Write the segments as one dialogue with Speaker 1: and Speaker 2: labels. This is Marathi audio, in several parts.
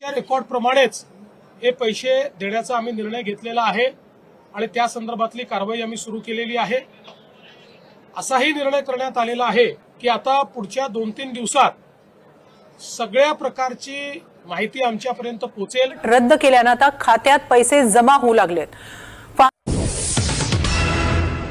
Speaker 1: त्या रेकॉर्ड प्रमाणेच हे पैसे देण्याचा आम्ही निर्णय घेतलेला आहे आणि त्या संदर्भातली कारवाई आम्ही सुरू केलेली आहे। असाही निर्णय करण्यात आलेला आहे की आता पुढच्या 2-3 दिवसात सगळ्या प्रकारची माहिती आमच्यापर्यंत पोहोचेल।
Speaker 2: रद्द केल्यानं आता खात्यात पैसे जमा होऊ लागलेत।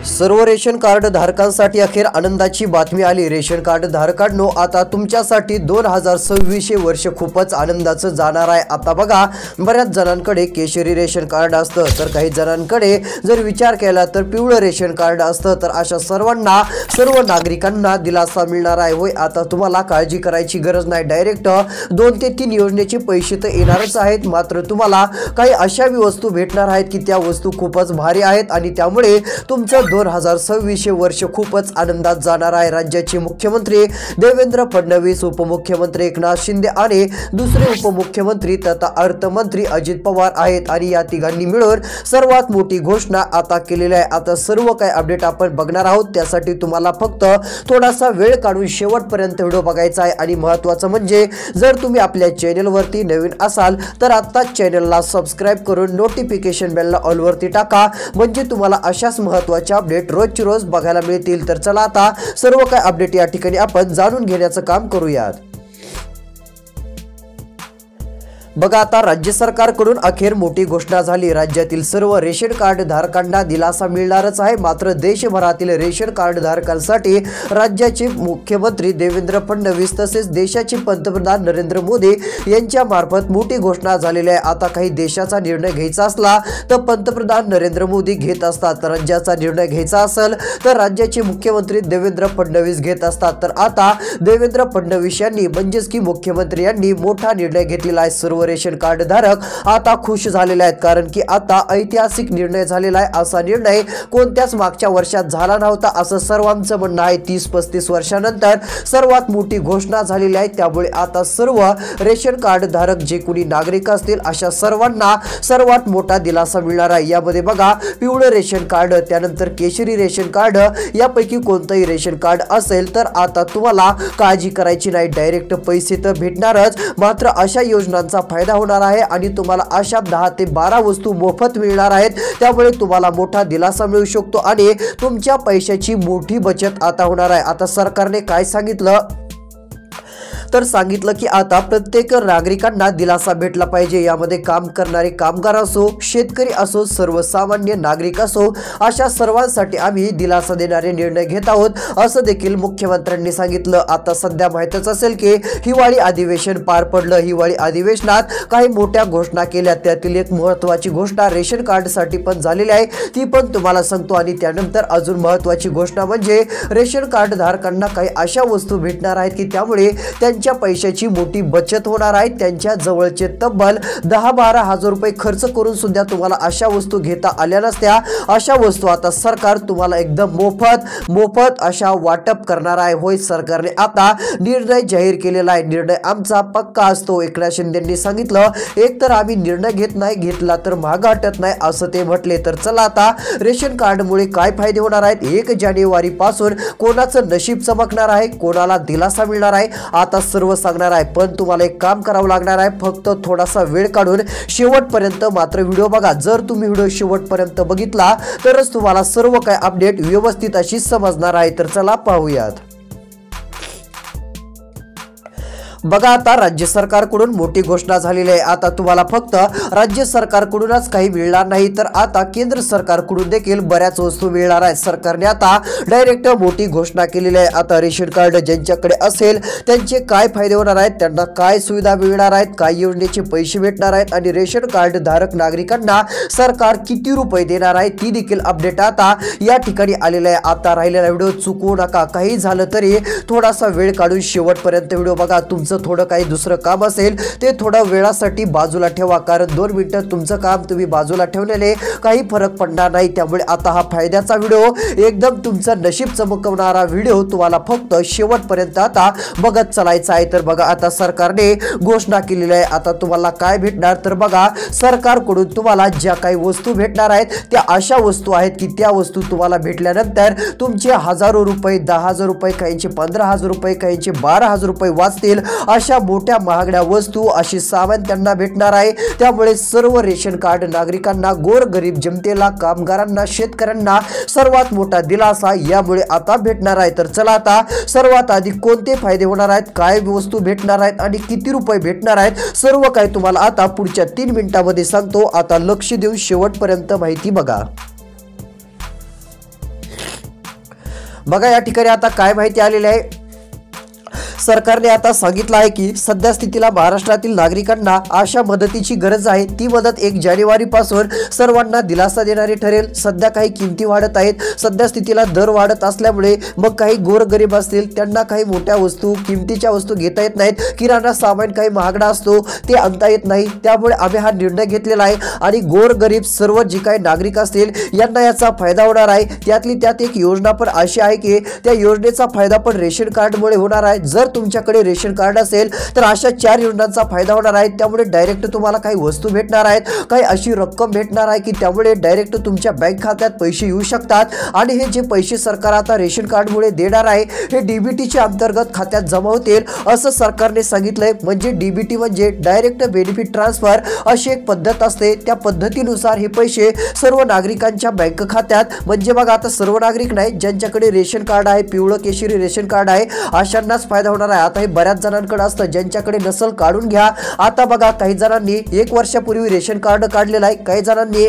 Speaker 3: सर्व रेशन कार्ड धारकांसाठी अखेर आनंदाची बातमी आली। रेशन कार्ड धारकांनो, आता तुमच्यासाठी 2026 वर्ष खूपच आनंदाचं जाणार आहे। आता बघा, बऱ्याच जणांकडे केशरी रेशन कार्ड असतं, तर काही जणांकडे जर विचार केला तर पिवळं रेशन कार्ड असतं। तर अशा सर्व नागरिकांना दिलासा मिळणार आहे। होय, आता तुम्हाला काळजी करायची गरज नाही। डायरेक्ट 2 ते 3 योजनेचे पैसे तर येणारच आहेत, मात्र तुम्हाला काही अशा वस्तू भेटणार आहेत की त्या वस्तू खूपच भारी आहेत आणि त्यामुळे तुमचं 2026 वर्ष खूपच आनंदात जाणार आहे। राज्याचे मुख्यमंत्री देवेंद्र फडणवीस, उपमुख्यमंत्री एकनाथ शिंदे आणि दुसरे उपमुख्यमंत्री तथा अर्थमंत्री अजित पवार आहेत आणि या तिघांनी मिळून सर्वात मोठी घोषणा आता केलेली आहे। आता सर्व काही अपडेट आपण बघणार आहोत, त्यासाठी तुम्हाला फक्त थोडासा वेळ काढून शेवटपर्यंत व्हिडिओ बघायचा आहे। आणि महत्त्वाचं म्हणजे जर तुम्ही आपल्या चॅनलवरती नवीन असाल तर आत्ताच चॅनलला सबस्क्राइब करून नोटिफिकेशन बेलला ऑल वरती टाका, म्हणजे तुम्हाला अशाच महत्त्वाच्या अपडेट रोजची रोज बघायला मिळतील। तर चला आता सर्व काही अपडेट या ठिकाणी आपण जाणून घेण्याचं काम करूयात। बघा, आता राज्य सरकारकडून अखेर मोठी घोषणा झाली। राज्यातील सर्व रेशन कार्ड धारकांना दिलासा मिळणारच आहे, मात्र देशभरातील रेशन कार्ड धारकांसाठी राज्याचे मुख्यमंत्री देवेंद्र फडणवीस तसेच देशाचे पंतप्रधान नरेंद्र मोदी यांच्या मार्फत मोठी घोषणा झालेली आहे। आता काही देशाचा निर्णय घ्यायचा असला तर पंतप्रधान नरेंद्र मोदी घेत असतात, राज्याचा निर्णय घ्यायचा असेल तर राज्याचे मुख्यमंत्री देवेंद्र फडणवीस घेत असतात। तर आता देवेंद्र फडणवीस यांनी म्हणजेच की मुख्यमंत्री यांनी मोठा निर्णय घेतलेला आहे। सर्व रेशन कार्ड धारक आता खुश झालेले आहेत, कारण की आता ऐतिहासिक निर्णय झालेला आहे। असा निर्णय कोणत्याच मागच्या वर्षात झाला नव्हता असं सर्वांचं म्हणणं आहे। 30-35 वर्षानंतर सर्वात मोठी घोषणा झालेली आहे, त्यामुळे आता सर्व रेशन कार्ड धारक जे कोणी नागरिक असतील अशा सर्वांना सर्वात मोठा दिलासा मिळणार आहे। यामध्ये बघा, पिवळं रेशन कार्ड, त्यानंतर केशरी रेशन कार्ड यापैकी कोणतंही रेशन कार्ड असेल तर आता तुम्हाला काळजी करायची नाही, डायरेक्ट पैसे तर भेटणारच, मात्र अशा योजनांचा फायदा होणार आहे आणि तुम्हाला अशा 10 ते 12 वस्तू मोफत मिळणार आहेत। त्यामुळे तुम्हाला मोठा दिलासा मिळू शकतो आणि तुमच्या पैशाची मोठी बचत आता होणार आहे। आता सरकारने काय सांगितलं तर सांगितलं की आता प्रत्येक नागरिकांना दिलासा भेटला पाहिजे। यामध्ये काम करणारे कामगार असो, शेतकरी असो, सर्वसामान्य नागरिक असो, अशा सर्वांसाठी आम्ही दिलासा देणारे निर्णय घेत आहोत, असं देखील मुख्यमंत्र्यांनी सांगितलं। आता सध्या माहितच असेल की हिवाळी अधिवेशन पार पडलं। हिवाळी अधिवेशनात काही मोठ्या घोषणा केल्या, त्यातील एक महत्त्वाची घोषणा रेशन कार्डसाठी पण झालेली आहे, ती पण तुम्हाला सांगतो। आणि त्यानंतर अजून महत्त्वाची घोषणा म्हणजे रेशन कार्ड धारकांना काही अशा वस्तू भेटणार आहेत की त्यामुळे त्यांच्या पैशाची मोठी बचत होणार आहे। त्यांच्या जवळचे तब्बल 10-12 हजार रुपये खर्च करून सुद्धा तुम्हाला अशा वस्तू घेता आल्या नसत्या, अशा वस्तू आता सरकार तुम्हाला एकदम मोफत अशा वाटप करणार आहे। होय, सरकारने आता निर्णय जाहीर केलेला आहे। निर्णय आमचा पक्का असतो, एकनाथ शिंदेंनी सांगितलं। एक तर आम्ही निर्णय घेत नाही, घेतला तर महाग हटत नाही, असं ते म्हटले। तर चला आता रेशन कार्डमुळे काय फायदे होणार आहेत, 1 जानेवारी पासून कोणाचं नशीब चमकणार आहे, कोणाला दिलासा मिळणार आहे, आता सर्व सांगणार आहे। पण तुम्हाला एक काम करावं लागणार आहे, फक्त थोडासा वेळ काढून शेवटपर्यंत मात्र व्हिडिओ बघा। जर तुम्ही व्हिडिओ शेवटपर्यंत बघितला तरच तुम्हाला सर्व काही अपडेट व्यवस्थित अशी समजणार आहे। तर चला पाहूयात। बघा, आता राज्य सरकारकडून मोठी घोषणा झालेली आहे। आता तुम्हाला फक्त राज्य सरकारकडूनच काही मिळणार नाही, तर आता केंद्र सरकारकडून देखील बऱ्याच वस्तू मिळणार आहेत। सरकारने आता डायरेक्ट मोठी घोषणा केलेली आहे। आता रेशन कार्ड ज्यांच्याकडे असेल त्यांचे काय फायदे होणार आहेत, त्यांना काय सुविधा मिळणार आहेत, काय योजनेचे पैसे भेटणार आहेत आणि रेशन कार्ड धारक नागरिकांना सरकार किती रुपये देणार आहे, ती देखील अपडेट आता या ठिकाणी आलेला आहे। आता राहिलेला व्हिडिओ चुकवू नका, काही झालं तरी थोडासा वेळ काढून शेवटपर्यंत व्हिडिओ बघा। तुमचं थोडं काही दुसरं काम असेल ते थोडा वेळासाठी बाजूला ठेवा, कारण 2 मिनिटं तुमचं काम तुम्ही बाजूला ठेवल्याने काही फरक पडणार नाही। त्यामुळे आता हा फायद्याचा व्हिडिओ, एकदम तुमचं नशीब चमकवणारा व्हिडिओ तुम्हाला फक्त शेवटपर्यंत आता बघत चालायचा आहे। तर बघा, आता सरकारने घोषणा केलेली आहे। आता तुम्हाला काय भेटणार तर बघा, सरकारकडून तुम्हाला ज्या काही वस्तू भेटणार आहेत त्या अशा वस्तू आहेत की त्या वस्तू तुम्हाला भेटल्यानंतर तुमचे हजारो रुपये, 10,000 रुपये, काहींचे 15,000 रुपये, काहींचे 12,000 रुपये वाचतील, अशा मोठ्या महागड्या वस्तू अशी सामान त्यांना भेटणार आहे। त्यामुळे सर्व रेशन कार्ड नागरिकांना, गोरगरीब जनतेला, कामगारांना, शेतकऱ्यांना सर्वात मोठा दिलासा यामुळे आता भेटणार आहे। तर चला आता सर्वात आधी कोणते फायदे होणार आहेत, काय वस्तू भेटणार आहेत आणि किती रुपये भेटणार आहेत, सर्व काही तुम्हाला आता पुढच्या 3 मिनिटांमध्ये सांगतो। आता लक्ष देऊन शेवटपर्यंत माहिती बघा। बघा या ठिकाणी आता काय माहिती आलेली आहे। सरकारने आता सांगितलं आहे की सध्या स्थितीला महाराष्ट्रातील नागरिकांना अशा मदतीची गरज आहे। ती मदत 1 जानेवारी पासून सर्वांना दिलासा देणारी ठरेल। सध्या काही किमती वाढत आहेत, सध्या स्थितीला दर वाढत असल्यामुळे मग काही गोरगरीब असतील त्यांना काही मोठ्या वस्तू, किमतीच्या वस्तू घेता येत नाहीत। किराणा सामान काही महागडा असतो ते आणता येत नाही। त्यामुळे आम्ही हा निर्णय घेतलेला आहे आणि गोरगरीब सर्व जे काही नागरिक असतील यांना याचा फायदा होणार आहे। त्यातली त्यात एक योजना पण अशी आहे की त्या योजनेचा फायदा पण रेशन कार्डमुळे होणार आहे। जर तुमच्याकडे रेशन कार्ड असेल तर अशा 4 योजनांचा फायदा होणार आहे। त्यामुळे डायरेक्ट तुम्हाला काही वस्तू भेटणार आहेत, काही अशी रक्कम भेटणार आहे की त्यामुळे डायरेक्ट तुमच्या बँक खात्यात पैसे येऊ शकतात आणि हे जे पैसे सरकार आता रेशन कार्डमुळे देणार आहे हे डीबीटीच्या अंतर्गत खात्यात जमा होतील असं सरकारने सांगितलंय। म्हणजे डीबीटी म्हणजे डायरेक्ट बेनिफिट ट्रान्सफर अशी एक पद्धत असते। त्या पद्धतीनुसार हे पैसे सर्व नागरिकांच्या बँक खात्यात, म्हणजे बघा आता सर्व नागरिक नाही, ज्यांच्याकडे रेशन कार्ड आहे, पिवळं केशरी रेशन कार्ड आहे अशांनाच फायदा होणार आहे। आता हे बऱ्याच जणांकडे असतं, ज्यांच्याकडे नसल काढून घ्या। आता बघा काही जणांनी 1 वर्षापूर्वी रेशन कार्ड काढलेलं आहे, काही जणांनी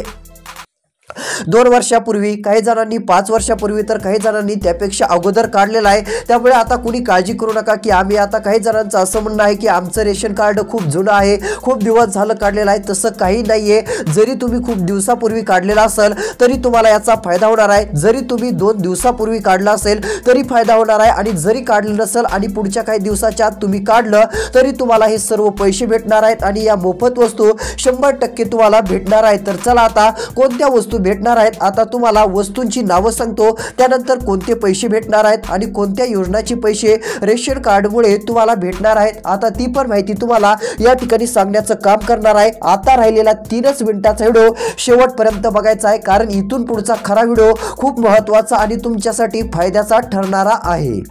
Speaker 3: 2 वर्षापूर्वी, काही जणांनी 5 वर्षापूर्वी, तर काही जणांनी त्यापेक्षा अगोदर काढलेला आहे। त्यामुळे आता कुणी काळजी करू नका की आम्ही, आता काही जणांचं असं म्हणणं आहे की आमचं रेशन कार्ड खूप जुनं आहे, खूप दिवस झालं काढलेलं आहे। तसं काही नाहीये। जरी तुम्ही खूप दिवसापूर्वी काढलेला असेल तरी तुम्हाला याचा फायदा होणार आहे। जरी तुम्ही 2 दिवसापूर्वी काढला असेल तरी फायदा होणार आहे आणि जरी काढलं नसेल आणि पुढच्या काही दिवसाच्या आत तुम्ही काढलं तरी तुम्हाला हे सर्व पैसे भेटणार आहेत आणि या मोफत वस्तू 100% तुम्हाला भेटणार आहेत। तर चला आता कोणत्या वस्तू भेटणार आहेत, आता तुम्हाला वस्तूंची नावं सांगतो, त्यानंतर कोणते पैसे भेटणार आहेत आणि कोणत्या योजनाचे पैसे रेशन कार्डमुळे तुम्हाला भेटणार आहेत, आता ती पण माहिती तुम्हाला या ठिकाणी सांगण्याचं काम करणार आहे। आता राहिलेला 3च मिनिटाचा व्हिडिओ शेवटपर्यंत बघायचा आहे, कारण इथून पुढचा खरा व्हिडिओ खूप महत्त्वाचा आणि तुमच्यासाठी फायद्याचा ठरणारा आहे।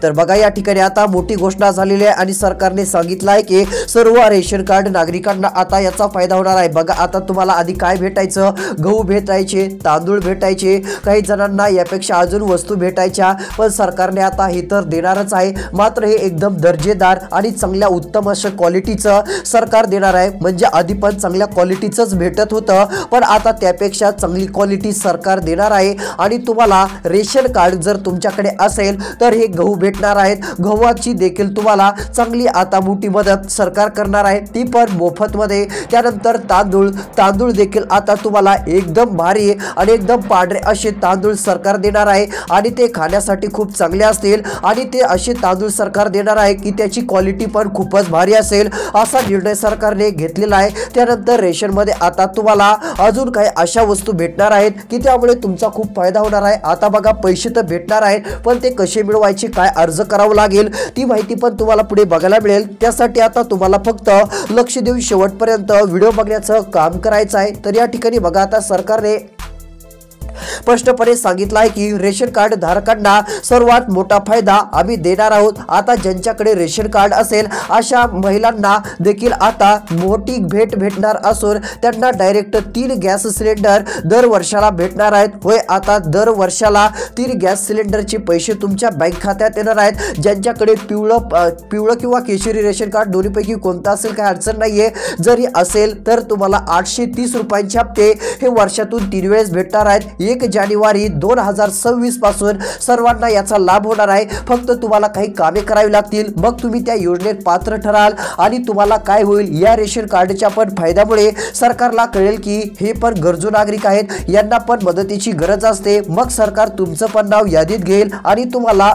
Speaker 3: तर बघा या ठिकाणी आता मोठी घोषणा झालेली आहे आणि सरकारने सांगितलं आहे की सर्व रेशन कार्ड नागरिकांना आता याचा फायदा होणार आहे। बघा आता तुम्हाला आधी काय भेटायचं, गहू भेटायचे, तांदूळ भेटायचे, काही जणांना यापेक्षा अजून वस्तू भेटायच्या, पण सरकारने आता हे तर देणारच आहे। मात्र हे एकदम दर्जेदार आणि चांगल्या उत्तम अशा क्वालिटीचं सरकार देणार आहे। म्हणजे आधी पण चांगल्या क्वालिटीचंच भेटत होतं, पण आता त्यापेक्षा चांगली क्वालिटी सरकार देणार आहे आणि तुम्हाला रेशन कार्ड जर तुमच्याकडे असेल तर हे गहू भेटणार आहेत। गव्हाची देखील तुम्हाला चांगली आता मोठी मदत सरकार करणार आहे, ती पण मोफत मध्ये। त्यानंतर तांदूळ देखील आता तुम्हाला एकदम भारी आणि एकदम पांढरे असे तांदूळ सरकार देणार आहे आणि ते खाण्यासाठी खूप चांगले असतील आणि ते असे तांदूळ सरकार देणार आहे की त्याची क्वालिटी पण खूपच भारी असेल, असा निर्णय सरकारने घेतलेला आहे। त्यानंतर रेशन मध्ये आता तुम्हाला अजून काही अशा वस्तू भेटणार आहेत की त्यामुळे तुमचा खूप फायदा होणार आहे। आता बघा पैसे तर भेटणार आहेत, पण ते कसे मिळवायचे, काय अर्ज करावा लागेल, ती माहिती पण तुम्हाला पुढे बघायला मिळेल। त्यासाठी आता तुम्हाला फक्त लक्ष देऊन शेवटपर्यंत व्हिडिओ बघण्याचं काम करायचं आहे। तर या ठिकाणी बघा आता सरकारने स्पष्टपणे सांगितलं आहे की रेशन कार्ड धारकांना सर्वात मोठा फायदा आम्ही देणार आहोत। आता ज्यांच्याकडे रेशन कार्ड असेल अशा महिलांना देखील आता मोठी भेट भेटणार असून त्यांना डायरेक्ट 3 गॅस सिलेंडर दर वर्षाला भेटणार आहेत। होय, आता दर वर्षाला 3 गॅस सिलेंडरचे पैसे तुमच्या बँक खात्यात येणार आहेत। ज्यांच्याकडे पिवळं किंवा केशरी रेशन कार्ड दोन्हीपैकी कोणता असेल काही अडचण नाहीये, जरी असेल तर तुम्हाला 830 रुपयांचे हप्ते हे वर्षातून 3 वेळेस भेटणार आहेत। 1 जानेवारी 2026 पासून सर्वांना याचा लाभ होणार आहे। फक्त तुम्हाला काही कामे करावी लागतील, मग तुम्ही त्या योजनेत पात्र ठराल आणि तुम्हाला काय होईल, या रेशन कार्डच्या पण फायद्यामुळे सरकारला कळेल की हे पण गरजू नागरिक आहेत, यांना पण मदतीची गरज असते। मग सरकार तुमचं पण नाव यादीत घेईल आणि तुम्हाला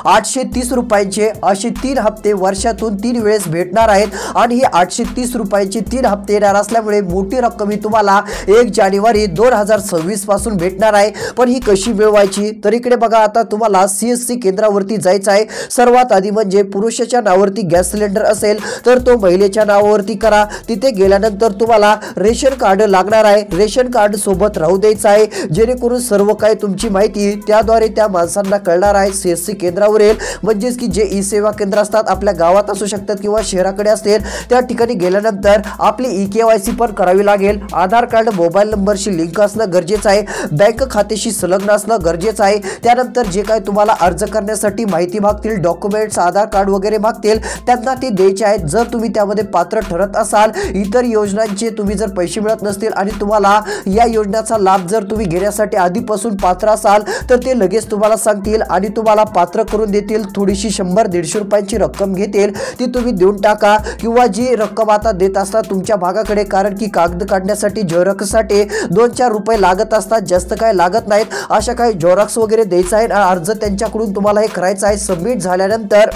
Speaker 3: 830 रुपयांचे असे 3 हप्ते वर्षातून 3 वेळेस भेटणार आहेत आणि हे 830 रुपयांचे 3 हप्ते येणार असल्यामुळे मोठी रक्कम ही तुम्हाला 1 जानेवारी 2026 पासून भेटणार आहे। पण ही कशी मिळवायची तर इकडे बघा, आता तुम्हाला CSC केंद्रावरती जायचं आहे। सर्वात आधी म्हणजे पुरुषाच्या नावावरती गॅस सिलेंडर असेल तर तो महिलेच्या नावावरती करा। तिथे गेल्यानंतर तुम्हाला रेशन कार्ड लागणार आहे, रेशन कार्ड सोबत राहू द्यायचं आहे जेणेकरून सर्व काही तुमची माहिती त्याद्वारे त्या माणसांना कळणार आहे। CSC केंद्रावरील म्हणजेच की जे ई-सेवा केंद्र असतात आपल्या गावात असू शकतात किंवा शहराकडे असतील त्या ठिकाणी गेल्यानंतर आपली EKYC पण करावी लागेल। आधार कार्ड मोबाईल नंबरशी लिंक असणं गरजेचं आहे, बँक खात्याशी संलग्न असणं गरजेचं आहे। त्यानंतर जे काही तुम्हाला अर्ज करण्यासाठी माहिती मागतील, डॉक्युमेंट्स, आधार कार्ड वगैरे मागतील त्यांना ते द्यायचे आहेत। जर तुम्ही त्यामध्ये पात्र ठरत असाल, इतर योजनांचे तुम्ही जर पैसे मिळत नसतील आणि तुम्हाला या योजनेचा लाभ जर तुम्ही घेण्यासाठी आधीपासून पात्र असाल तर ते लगेच तुम्हाला सांगतील आणि तुम्हाला पात्र करून देतील। थोडीशी 100-150 रुपयांची रक्कम घेतील, ती तुम्ही देऊन टाका किंवा जी रक्कम आता देत असतात तुमच्या भागाकडे, कारण की कागद काढण्यासाठी झेरॉक्ससाठी 2-4 रुपये लागत असतात, जास्त काय लागत नाहीत। अशा काही झेरॉक्स वगैरे द्यायचा आहे, अर्ज त्यांच्याकडून तुम्हाला हे करायचं आहे। सबमिट झाल्यानंतर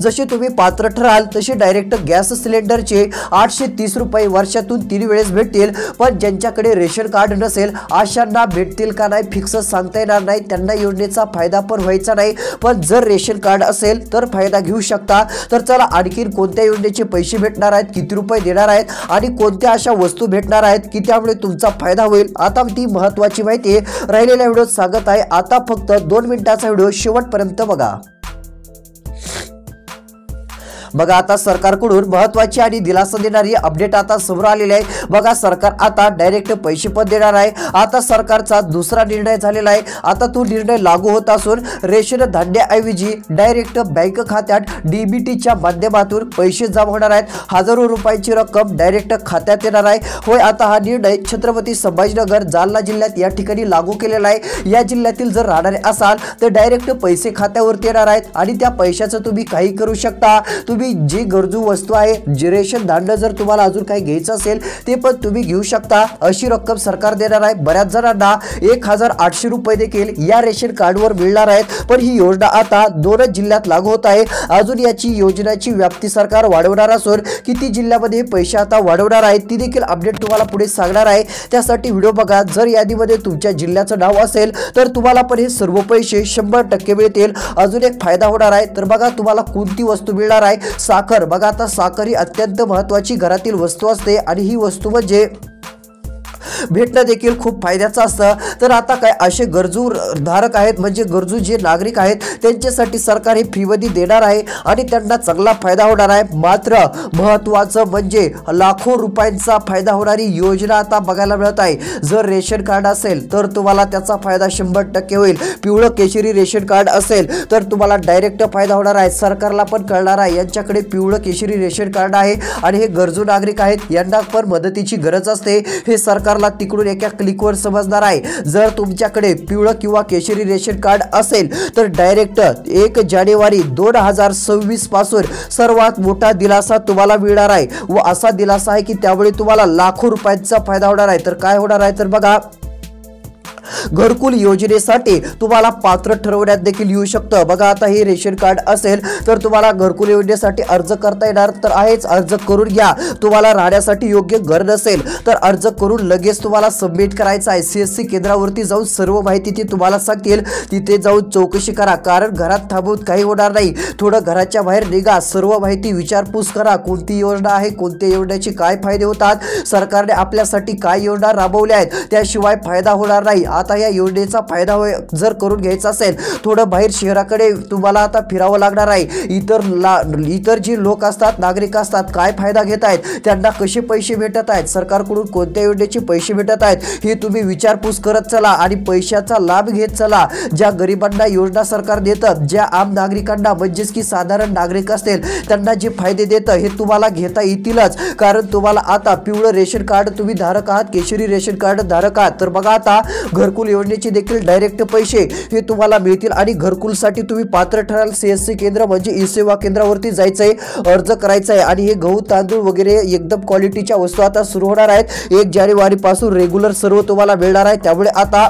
Speaker 3: जसे तुम्ही पात्र ठराल तसे डायरेक्ट गॅस सिलेंडरचे 830 रुपये वर्षातून 3 वेळेस भेटतील। पण ज्यांच्याकडे रेशन कार्ड नसेल अशांना भेटतील का नाही फिक्स सांगता येणार नाही, त्यांना योजनेचा फायदा पण व्हायचा नाही। पण जर रेशन कार्ड असेल तर फायदा घेऊ शकता। तर चला, आणखीन कोणत्या योजनेचे पैसे भेटणार आहेत, किती रुपये देणार आहेत आणि कोणत्या अशा वस्तू भेटणार आहेत की त्यामुळे तुमचा फायदा होईल, आता ती महत्त्वाची माहिती राहिलेल्या व्हिडिओत सांगत आहे। आता फक्त 2 मिनिटाचा व्हिडिओ शेवटपर्यंत बघा। बघा, आता सरकारकडून महत्त्वाची आणि दिलासा देणारी अपडेट आता समोर आलेली आहे। बघा, सरकार आता डायरेक्ट पैसे पण देणार आहे। आता सरकारचा दुसरा निर्णय झालेला आहे। आता तो निर्णय लागू होत असून रेशन धान्याऐवजी डायरेक्ट बँक खात्यात DBTच्या माध्यमातून पैसे जमा होणार आहेत। हजारो रुपयांची रक्कम डायरेक्ट खात्यात येणार आहे। होय, आता हा निर्णय छत्रपती संभाजीनगर, जालना जिल्ह्यात या ठिकाणी लागू केलेला आहे। या जिल्ह्यातील जर राहणारे असाल तर डायरेक्ट पैसे खात्यावरती येणार आहेत आणि त्या पैशाचं तुम्ही काही करू शकता। तुम्ही जी गरजू वस्तू आहे, जे रेशन धान्य जर तुम्हाला अजून काही घ्यायचं असेल ते पण तुम्ही घेऊ शकता, अशी रक्कम सरकार देणार आहे। बऱ्याच जणांना 1800 रुपये देखील या रेशन कार्डवर मिळणार आहेत। पण ही योजना आता 2 जिल्ह्यात लागू होत आहे। अजून याची योजनेची व्याप्ती सरकार वाढवणार असून किती जिल्ह्यामध्ये पैसे आता वाढवणार आहे ती देखील अपडेट तुम्हाला पुढे सांगणार आहे। त्यासाठी व्हिडिओ बघा। जर यादीमध्ये तुमच्या जिल्ह्याचं नाव असेल तर तुम्हाला पण हे सर्व पैसे 100% मिळतील। अजून एक फायदा होणार आहे, तर बघा तुम्हाला कोणती वस्तू मिळणार आहे, साखर। बघा, आता साखर ही अत्यंत महत्त्वाची घरातील वस्तू असते आणि ही वस्तू म्हणजे भेटणं देखील खूप फायद्याचं असतं। तर आता काय असे गरजू धारक आहेत, म्हणजे गरजू जे नागरिक आहेत त्यांच्यासाठी सरकार हे फ्रीमध्ये देणार आहे आणि त्यांना चांगला फायदा होणार आहे। मात्र महत्त्वाचं म्हणजे लाखो रुपयांचा फायदा होणारी योजना आता बघायला मिळत आहे। जर रेशन कार्ड असेल तर तुम्हाला त्याचा फायदा 100% होईल। पिवळं केशरी रेशन कार्ड असेल तर तुम्हाला डायरेक्ट फायदा होणार आहे। सरकारला पण कळणार आहे यांच्याकडे पिवळं केशरी रेशन कार्ड आहे आणि हे गरजू नागरिक आहेत, यांना पण मदतीची गरज असते, हे सरकारला तिकडून एका क्लिकवर समजणार आहे। जर तुमच्याकडे पिवळं किंवा केशरी रेशन कार्ड असेल तर डायरेक्ट 1 जानेवारी 2026 पासून सर्वात मोठा दिलासा तुम्हाला मिळणार आहे व असा दिलासा आहे की त्यामुळे तुम्हाला लाखो रुपयांचा फायदा होणार आहे। तर काय होणार आहे तर बघा, घरकुल योजनेसाठी तुम्हाला पात्र ठरवण्यात देखील येऊ शकतं। बघा, आता हे रेशन कार्ड असेल तर तुम्हाला घरकुल योजनेसाठी अर्ज करता येणार तर आहेच, अर्ज करून घ्या। तुम्हाला राहण्यासाठी योग्य घर नसेल तर अर्ज करून लगेच तुम्हाला सबमिट करायचं आहे। CSC केंद्रावरती जाऊन सर्व माहिती ते तुम्हाला सांगतील, तिथे जाऊन चौकशी करा, कारण घरात थांबून काही होणार नाही। थोडं घराच्या बाहेर निघा, सर्व माहिती विचारपूस करा, कोणती योजना आहे, कोणत्या योजनेचे काय फायदे होतात, सरकारने आपल्यासाठी काय योजना राबवल्या आहेत, त्याशिवाय फायदा होणार नाही। आता या योजनेचा फायदा जर करून घ्यायचा असेल, थोडं बाहेर शहराकडे तुम्हाला आता फिरावं लागणार आहे। इतर जे लोक असतात, नागरिक असतात, काय फायदा घेत आहेत, त्यांना कसे पैसे भेटत आहेत, सरकारकडून कोणत्या योजनेचे पैसे भेटत आहेत हे तुम्ही विचारपूस करत चला आणि पैशाचा लाभ घेत चला। ज्या गरिबांना योजना सरकार देतात, ज्या आम नागरिकांना म्हणजेच की साधारण नागरिक असतील त्यांना जे फायदे देतं हे तुम्हाला घेता येतीलच, कारण तुम्हाला आता पिवळं रेशन कार्ड तुम्ही धारक आहात, केशरी रेशन कार्ड धारक आहात। तर बघा, आता घरकुल योजनेचे देखील डायरेक्ट पैसे हे तुम्हाला मिळतील आणि घरकुलसाठी तुम्ही पात्र ठराल। CSC केंद्र म्हणजे ई-सेवा केंद्रावरती जायचंय, अर्ज करायचा आहे आणि हे गहू तांदूळ वगैरे एकदम क्वालिटीच्या वस्तू आता सुरू होणार आहेत। 1 जानेवारी पासून रेग्युलर सर्व तुम्हाला मिळणार आहे। त्यामुळे आता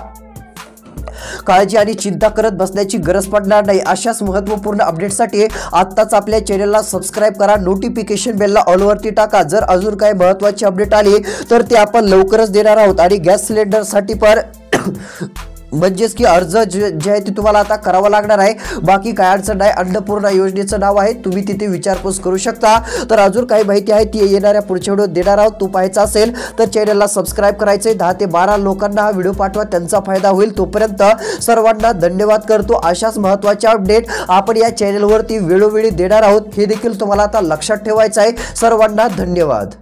Speaker 3: काळजी आणि चिंता करत बसण्याची गरज पडणार नाही। अशाच महत्त्वपूर्ण अपडेटसाठी आत्ताच आपल्या चॅनलला सबस्क्राइब करा, नोटिफिकेशन बेलला ऑल वरती टाका। जर अजून काही महत्त्वाची अपडेट आली तर ते आपण लवकरच देणार आहोत। आणि गॅस सिलेंडरसाठी पण म्हणजेच की अर्ज जे आहे ते तुम्हाला आता करावा लागणार आहे। बाकी काय अडचण नाही, अन्नपूर्णा योजनेचं नाव आहे, तुम्ही तिथे विचारपूस करू शकता। तर अजून काही माहिती आहे ती येणाऱ्या पुढच्या व्हिडिओत देणार आहोत, तो पाहायचा असेल तर चॅनलला सबस्क्राइब करायचे। 10 ते 12 लोकांना हा व्हिडिओ पाठवा, त्यांचा फायदा होईल। तोपर्यंत सर्वांना धन्यवाद करतो। अशाच महत्त्वाच्या अपडेट आपण या चॅनलवरती वेळोवेळी देणार आहोत, हे देखील तुम्हाला आता लक्षात ठेवायचं आहे। सर्वांना धन्यवाद।